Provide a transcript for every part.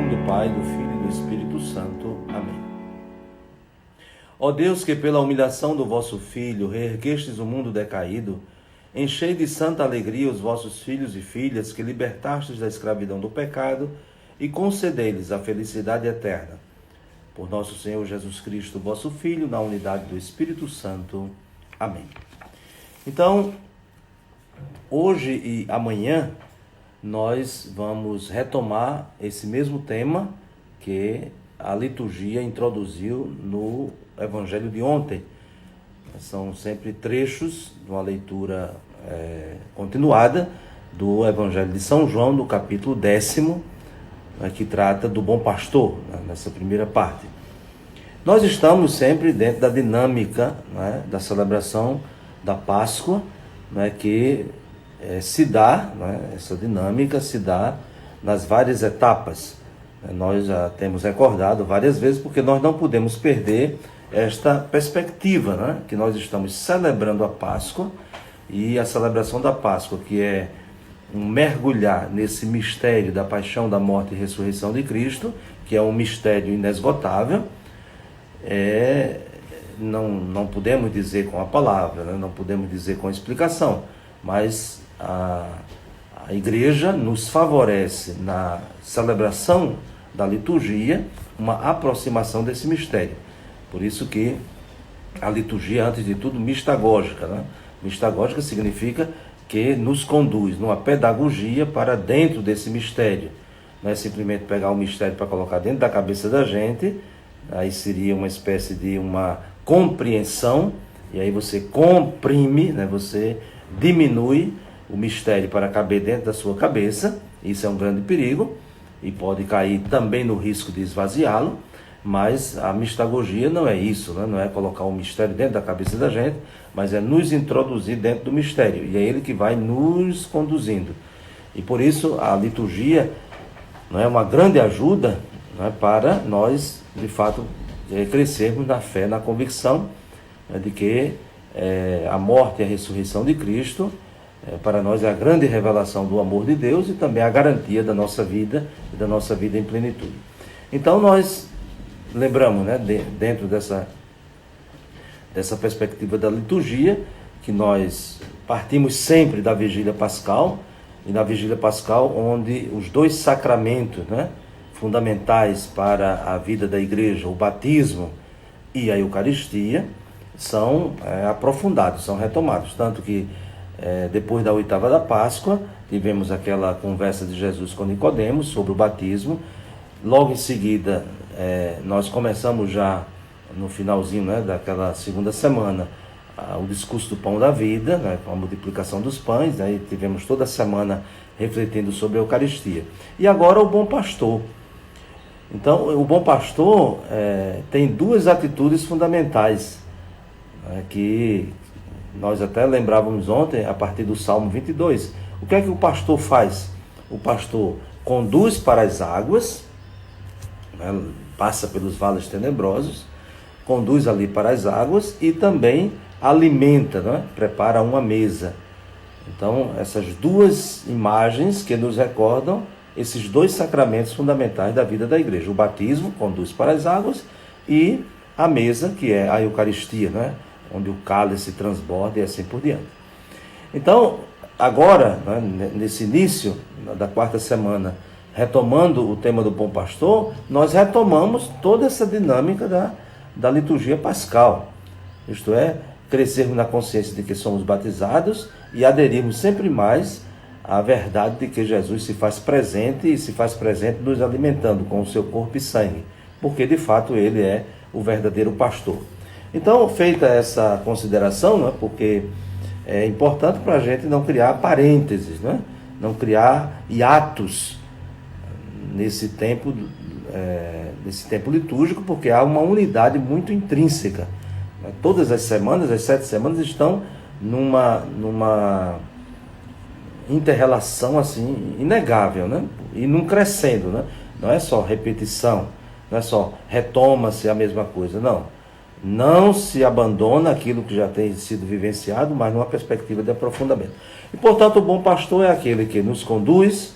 nome do Pai, do Filho e do Espírito Santo. Amém. Ó Deus, que pela humilhação do vosso Filho reerguestes o mundo decaído, enchei de santa alegria os vossos filhos e filhas que libertastes da escravidão do pecado e concedei-lhes a felicidade eterna. Por nosso Senhor Jesus Cristo, vosso Filho, na unidade do Espírito Santo. Amém. Então, hoje e amanhã, nós vamos retomar esse mesmo tema que a liturgia introduziu no Evangelho de ontem. São sempre trechos de uma leitura continuada do Evangelho de São João, no capítulo 10º, que trata do bom pastor, nessa primeira parte. Nós estamos sempre dentro da dinâmica da celebração da Páscoa, que se dá, essa dinâmica se dá nas várias etapas. Nós já temos recordado várias vezes, porque nós não podemos perder esta perspectiva, que nós estamos celebrando a Páscoa, e a celebração da Páscoa, que é um mergulhar nesse mistério da paixão, da morte e ressurreição de Cristo, que é um mistério inesgotável. Não podemos dizer com a palavra, não podemos dizer com a explicação, mas a igreja nos favorece na celebração da liturgia uma aproximação desse mistério. Por isso que a liturgia, antes de tudo, mistagógica. Mistagógica significa que nos conduz numa pedagogia para dentro desse mistério. Não é simplesmente pegar o mistério para colocar dentro da cabeça da gente, aí seria uma espécie de uma compreensão, e aí você comprime, você diminui o mistério para caber dentro da sua cabeça. Isso é um grande perigo e pode cair também no risco de esvaziá-lo. Mas a mistagogia não é isso, não é colocar o mistério dentro da cabeça da gente, mas é nos introduzir dentro do mistério, e é ele que vai nos conduzindo. E por isso a liturgia é uma grande ajuda para nós, de fato, crescermos na fé, na convicção de que a morte e a ressurreição de Cristo, para nós, é a grande revelação do amor de Deus e também a garantia da nossa vida e da nossa vida em plenitude. Então nós lembramos, dentro dessa perspectiva da liturgia, que nós partimos sempre da Vigília Pascal, e na Vigília Pascal, onde os dois sacramentos fundamentais para a vida da igreja, o batismo e a Eucaristia, são aprofundados, são retomados. Tanto que depois da oitava da Páscoa, tivemos aquela conversa de Jesus com Nicodemos sobre o batismo. Logo em seguida, nós começamos já no finalzinho daquela segunda semana o discurso do pão da vida, com a multiplicação dos pães. Aí tivemos toda a semana refletindo sobre a Eucaristia. E agora o bom pastor. Então, o bom pastor tem duas atitudes fundamentais, que nós até lembrávamos ontem, a partir do Salmo 22. O que é que o pastor faz? O pastor conduz para as águas, passa pelos vales tenebrosos, conduz ali para as águas e também alimenta, prepara uma mesa. Então, essas duas imagens que nos recordam esses dois sacramentos fundamentais da vida da igreja. O batismo conduz para as águas e a mesa, que é a Eucaristia, onde o cálice transborda e assim por diante. Então, agora, nesse início da quarta semana, retomando o tema do bom pastor, nós retomamos toda essa dinâmica da liturgia pascal. Isto é, crescermos na consciência de que somos batizados e aderirmos sempre mais à verdade de que Jesus se faz presente, e se faz presente nos alimentando com o seu corpo e sangue, porque de fato ele é o verdadeiro pastor. Então, feita essa consideração, porque é importante para a gente não criar parênteses, não criar hiatos nesse tempo litúrgico, porque há uma unidade muito intrínseca. Todas as semanas, as 7 semanas, estão numa inter-relação assim, inegável, e num crescendo. Não é só repetição, não é só retoma-se a mesma coisa, não se abandona aquilo que já tem sido vivenciado, mas numa perspectiva de aprofundamento. E, portanto, o bom pastor é aquele que nos conduz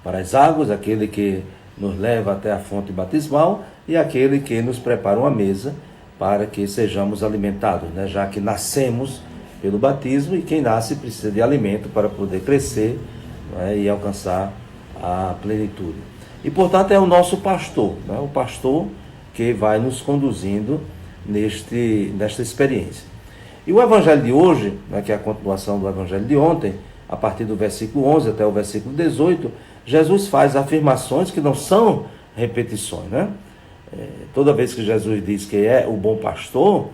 para as águas, aquele que nos leva até a fonte batismal, e aquele que nos prepara uma mesa para que sejamos alimentados, né? Já que nascemos pelo batismo, e quem nasce precisa de alimento para poder crescer, né? E alcançar a plenitude. E, portanto, é o nosso pastor, né? O pastor que vai nos conduzindo nesta experiência. E o evangelho de hoje, né, que é a continuação do evangelho de ontem, a partir do versículo 11 até o versículo 18, Jesus faz afirmações que não são repetições, né? Toda vez que Jesus diz que é o bom pastor,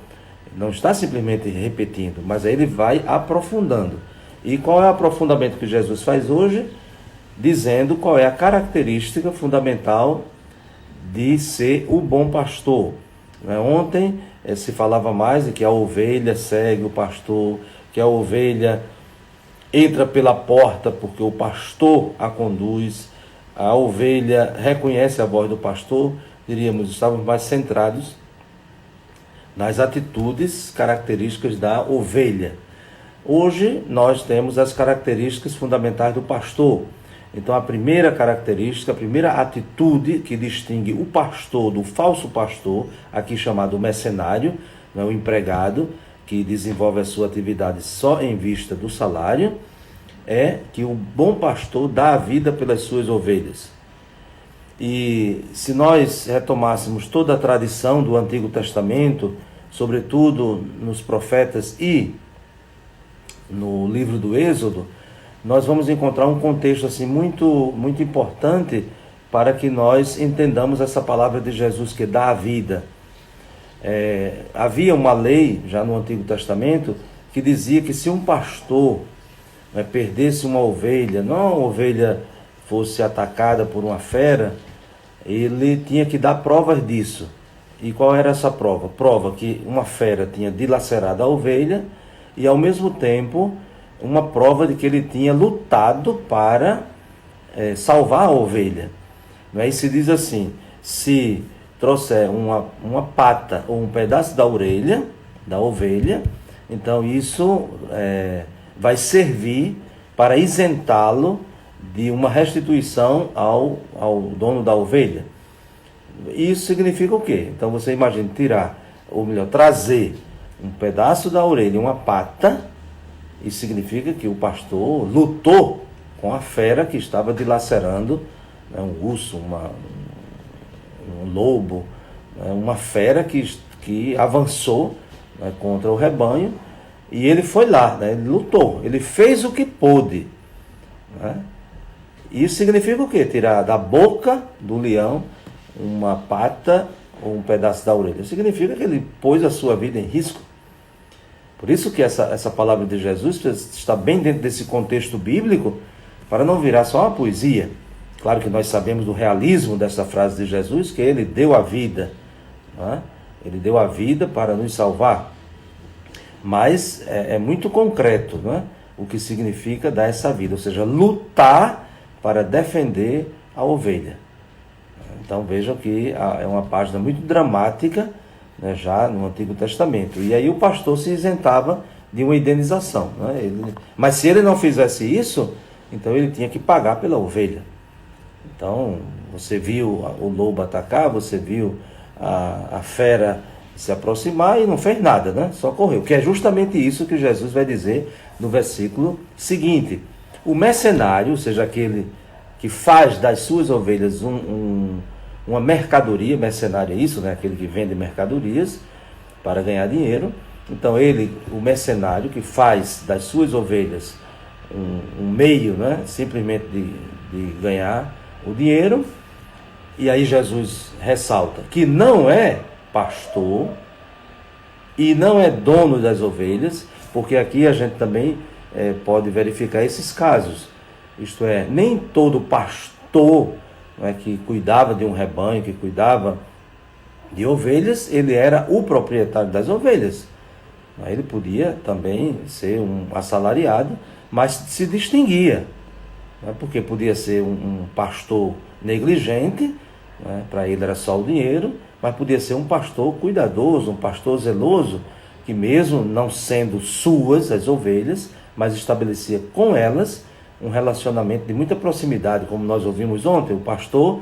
não está simplesmente repetindo, mas aí ele vai aprofundando. E qual é o aprofundamento que Jesus faz hoje? Dizendo qual é a característica fundamental de ser o bom pastor. Ontem se falava mais de que a ovelha segue o pastor, que a ovelha entra pela porta porque o pastor a conduz, a ovelha reconhece a voz do pastor. Diríamos, estávamos mais centrados nas atitudes características da ovelha. Hoje nós temos as características fundamentais do pastor. Então a primeira característica, a primeira atitude que distingue o pastor do falso pastor, aqui chamado mercenário, o empregado que desenvolve a sua atividade só em vista do salário, é que o bom pastor dá a vida pelas suas ovelhas. E se nós retomássemos toda a tradição do Antigo Testamento, sobretudo nos profetas e no livro do Êxodo, nós vamos encontrar um contexto assim muito importante para que nós entendamos essa palavra de Jesus que dá a vida. Havia uma lei já no Antigo Testamento que dizia que se um pastor perdesse uma ovelha, não a ovelha fosse atacada por uma fera, ele tinha que dar provas disso. E qual era essa prova? Prova que uma fera tinha dilacerado a ovelha e, ao mesmo tempo, uma prova de que ele tinha lutado para salvar a ovelha. E se diz assim: se trouxer uma pata ou um pedaço da orelha da ovelha, então isso vai servir para isentá-lo de uma restituição ao dono da ovelha. Isso significa o quê? Então você imagina tirar, ou melhor, trazer um pedaço da orelha e uma pata, isso significa que o pastor lutou com a fera que estava dilacerando, um urso, um lobo, uma fera que avançou contra o rebanho, e ele foi lá, ele lutou, ele fez o que pôde. Isso significa o quê? Tirar da boca do leão uma pata ou um pedaço da orelha. Significa que ele pôs a sua vida em risco. Por isso que essa palavra de Jesus está bem dentro desse contexto bíblico, para não virar só uma poesia. Claro que nós sabemos do realismo dessa frase de Jesus, que ele deu a vida. Ele deu a vida para nos salvar. Mas é muito concreto, o que significa dar essa vida, ou seja, lutar para defender a ovelha. Então vejam que é uma página muito dramática, já no Antigo Testamento. E aí o pastor se isentava de uma indenização. Mas se ele não fizesse isso, então ele tinha que pagar pela ovelha. Então você viu o lobo atacar, você viu a fera se aproximar e não fez nada, só correu. Que é justamente isso que Jesus vai dizer no versículo seguinte. O mercenário, ou seja, aquele que faz das suas ovelhas uma mercadoria, mercenário é isso, aquele que vende mercadorias para ganhar dinheiro. Então o mercenário que faz das suas ovelhas um meio, simplesmente de ganhar o dinheiro. E aí Jesus ressalta que não é pastor e não é dono das ovelhas, porque aqui a gente também pode verificar esses casos. Isto é, nem todo pastor que cuidava de um rebanho, que cuidava de ovelhas, ele era o proprietário das ovelhas. Ele podia também ser um assalariado, mas se distinguia, porque podia ser um pastor negligente, para ele era só o dinheiro, mas podia ser um pastor cuidadoso, um pastor zeloso, que mesmo não sendo suas as ovelhas, mas estabelecia com elas um relacionamento de muita proximidade, como nós ouvimos ontem. O pastor,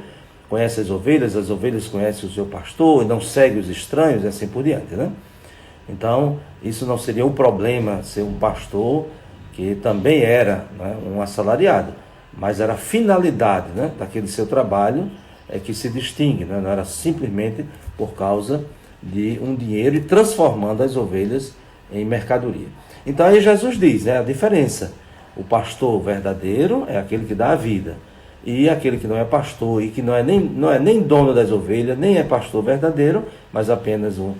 conhece as ovelhas conhecem o seu pastor, não segue os estranhos e assim por diante, né? Então, isso não seria um problema ser um pastor que também era, né, um assalariado, mas era a finalidade, né, daquele seu trabalho que se distingue, né? Não era simplesmente por causa de um dinheiro e transformando as ovelhas em mercadoria. Então aí Jesus diz, né, a diferença. O pastor verdadeiro é aquele que dá a vida. E aquele que não é pastor e que não é nem dono das ovelhas, nem é pastor verdadeiro, mas apenas um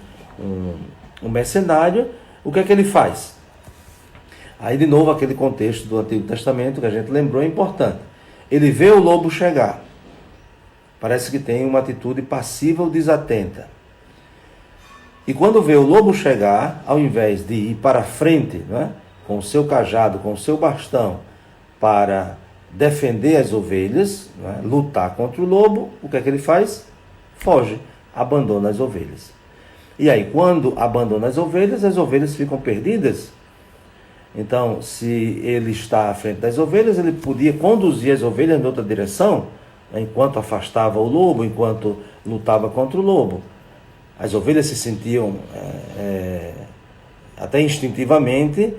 mercenário, o que é que ele faz? Aí de novo aquele contexto do Antigo Testamento que a gente lembrou é importante. Ele vê o lobo chegar. Parece que tem uma atitude passiva ou desatenta. E quando vê o lobo chegar, ao invés de ir para frente, né, com o seu cajado, com o seu bastão, para defender as ovelhas, né, lutar contra o lobo, o que é que ele faz? Foge, abandona as ovelhas. E aí, quando abandona as ovelhas ficam perdidas. Então, se ele está à frente das ovelhas, ele podia conduzir as ovelhas em outra direção, enquanto afastava o lobo, enquanto lutava contra o lobo. As ovelhas se sentiam até instintivamente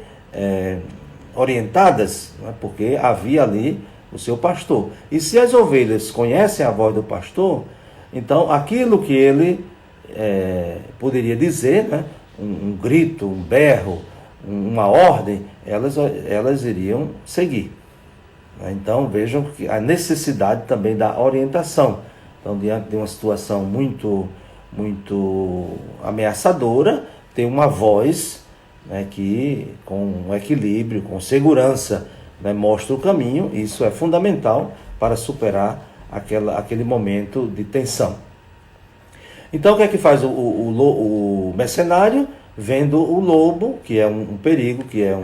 orientadas, né, porque havia ali o seu pastor. E se as ovelhas conhecem a voz do pastor, então aquilo que ele poderia dizer, né, um grito, um berro, uma ordem, elas iriam seguir. Então vejam que a necessidade também da orientação. Então, diante de uma situação muito ameaçadora, tem uma voz, né, que com equilíbrio, com segurança, né, mostra o caminho. Isso é fundamental para superar aquele momento de tensão. Então o que é que faz o mercenário? Vendo o lobo, que é um perigo, que é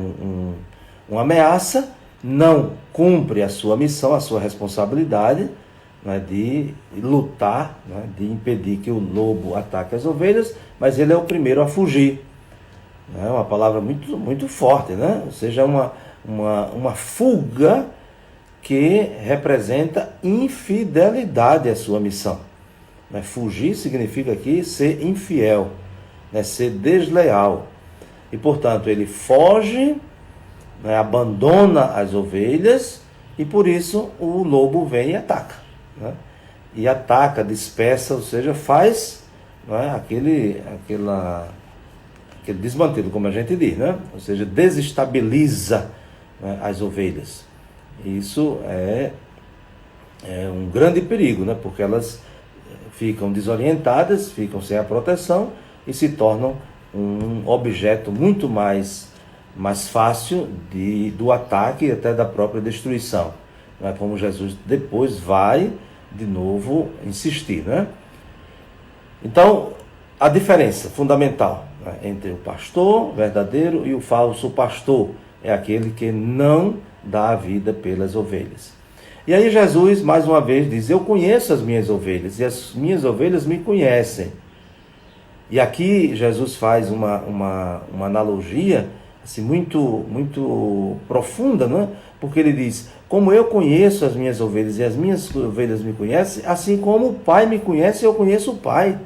uma ameaça, não cumpre a sua missão, a sua responsabilidade, né, de lutar, né, de impedir que o lobo ataque as ovelhas, mas ele é o primeiro a fugir. É uma palavra muito, muito forte, né? Ou seja, uma fuga que representa infidelidade à sua missão. Né? Fugir significa aqui ser infiel, né? Ser desleal. E, portanto, ele foge, né? Abandona as ovelhas e, por isso, o lobo vem e ataca. Né? E ataca, dispersa, ou seja, faz, né, aquele desmantelo, como a gente diz, né? Ou seja, desestabiliza, né, as ovelhas. Isso é um grande perigo, né? Porque elas ficam desorientadas, ficam sem a proteção e se tornam um objeto muito mais fácil do ataque e até da própria destruição. Não é como Jesus depois vai de novo insistir, né? Então, a diferença fundamental, né, entre o pastor verdadeiro e o falso pastor é aquele que não dá a vida pelas ovelhas. E aí Jesus, mais uma vez, diz: eu conheço as minhas ovelhas e as minhas ovelhas me conhecem. E aqui Jesus faz uma analogia assim, muito profunda, né? Porque ele diz: como eu conheço as minhas ovelhas e as minhas ovelhas me conhecem, assim como o Pai me conhece, eu conheço o Pai.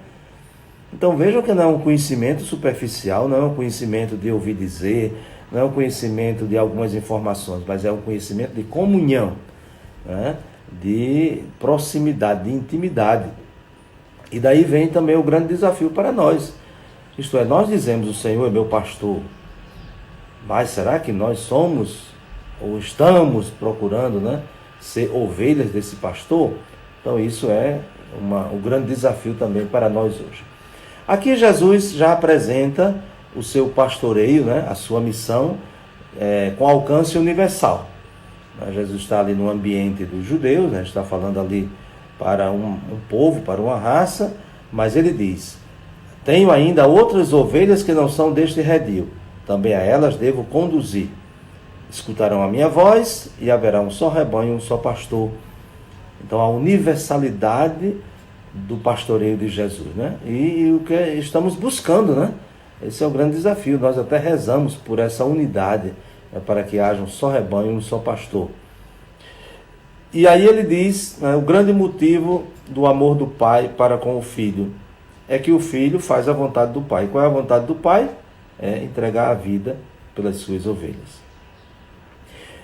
Então vejam que não é um conhecimento superficial, não é um conhecimento de ouvir dizer, não é um conhecimento de algumas informações, mas é um conhecimento de comunhão, né? De proximidade, de intimidade. E daí vem também o grande desafio para nós. Isto é, nós dizemos: o Senhor é meu pastor. Mas será que nós somos ou estamos procurando, né, ser ovelhas desse pastor? Então isso é um grande desafio também para nós hoje. Aqui Jesus já apresenta o seu pastoreio, né, a sua missão com alcance universal. Jesus está ali no ambiente dos judeus, né, está falando ali para um povo, para uma raça, mas ele diz: tenho ainda outras ovelhas que não são deste redil, também a elas devo conduzir. Escutarão a minha voz e haverá um só rebanho, um só pastor. Então a universalidade do pastoreio de Jesus, né? E o que estamos buscando, né? Esse é o grande desafio. Nós até rezamos por essa unidade, né, para que haja um só rebanho, um só pastor. E aí ele diz, né, o grande motivo do amor do pai para com o filho é que o filho faz a vontade do pai. Qual é a vontade do pai? É entregar a vida pelas suas ovelhas.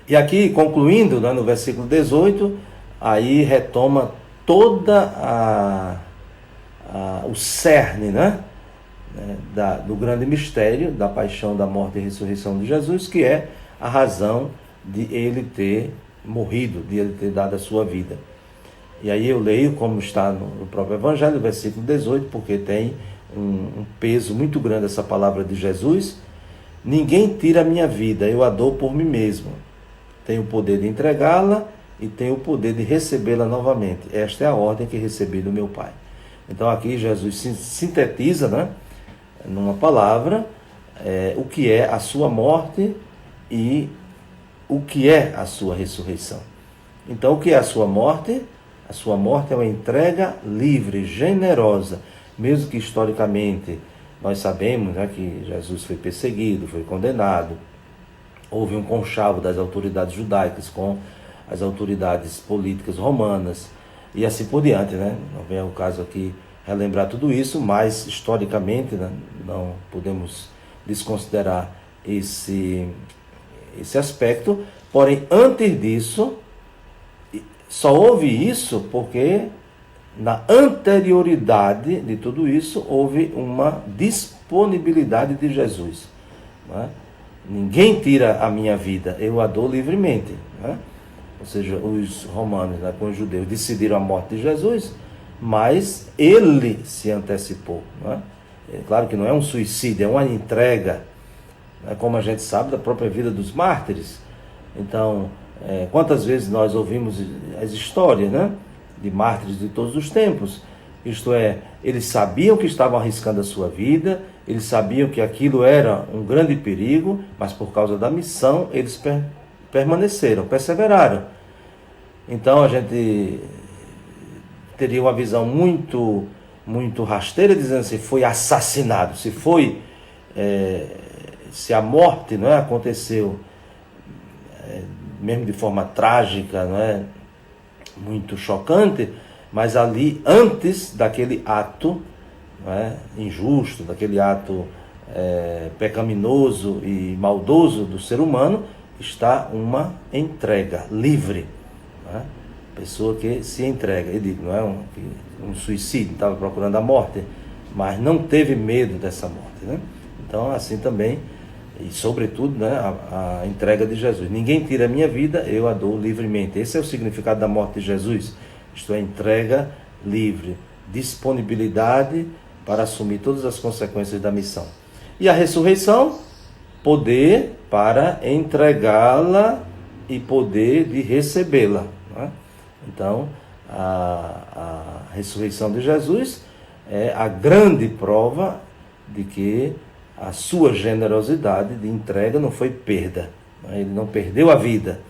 E aqui, concluindo, né, no versículo 18, aí retoma toda o cerne, né, do grande mistério da paixão, da morte e ressurreição de Jesus, que é a razão de ele ter morrido, de ele ter dado a sua vida. E aí eu leio como está no próprio Evangelho, versículo 18, porque tem um peso muito grande essa palavra de Jesus. Ninguém tira a minha vida, eu a dou por mim mesmo. Tenho o poder de entregá-la e tenho o poder de recebê-la novamente. Esta é a ordem que recebi do meu Pai. Então aqui Jesus sintetiza, né, numa palavra, o que é a sua morte e o que é a sua ressurreição. Então, o que é a sua morte? A sua morte é uma entrega livre, generosa, mesmo que historicamente nós sabemos, né, que Jesus foi perseguido, foi condenado, houve um conchavo das autoridades judaicas com as autoridades políticas romanas e assim por diante, né? Não vem ao caso aqui relembrar tudo isso, mas historicamente, né, não podemos desconsiderar esse aspecto. Porém, antes disso, só houve isso porque na anterioridade de tudo isso houve uma disponibilidade de Jesus, não é? Ninguém tira a minha vida, eu a dou livremente, não é? Ou seja, os romanos, né, com os judeus, decidiram a morte de Jesus, mas ele se antecipou, não é? É claro que não é um suicídio, é uma entrega, né, como a gente sabe da própria vida dos mártires. Então, quantas vezes nós ouvimos as histórias, né, de mártires de todos os tempos? Isto é, eles sabiam que estavam arriscando a sua vida, eles sabiam que aquilo era um grande perigo, mas por causa da missão eles permaneceram, perseveraram. Então a gente teria uma visão muito, muito rasteira, dizendo assim, foi assassinado, se a morte, não é, aconteceu mesmo de forma trágica, não é, muito chocante, mas ali, antes daquele ato, não é, injusto, daquele ato pecaminoso e maldoso do ser humano, está uma entrega livre, não é? Pessoa que se entrega, eu digo, não é um suicídio, estava procurando a morte, mas não teve medo dessa morte, né? Então, assim também, e sobretudo, né, a entrega de Jesus. Ninguém tira a minha vida, eu a dou livremente. Esse é o significado da morte de Jesus. Isto é, entrega livre, disponibilidade para assumir todas as consequências da missão. E a ressurreição, poder para entregá-la e poder de recebê-la, não é? Então, a ressurreição de Jesus é a grande prova de que a sua generosidade de entrega não foi perda, não é? Ele não perdeu a vida,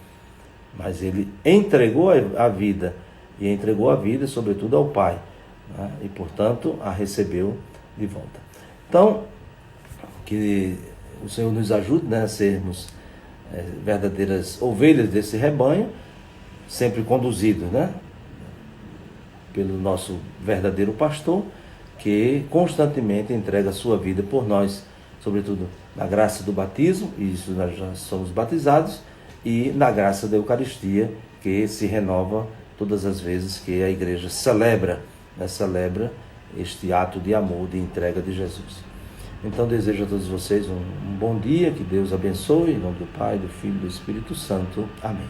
mas ele entregou a vida, e entregou a vida, sobretudo, ao Pai, né? E, portanto, a recebeu de volta. Então, que o Senhor nos ajude, né, a sermos verdadeiras ovelhas desse rebanho, sempre conduzidos, né, pelo nosso verdadeiro pastor, que constantemente entrega a sua vida por nós, sobretudo na graça do batismo, e isso nós já somos batizados, e na graça da Eucaristia, que se renova todas as vezes que a igreja celebra este ato de amor, de entrega de Jesus. Então desejo a todos vocês um bom dia, que Deus abençoe, em nome do Pai, do Filho e do Espírito Santo. Amém.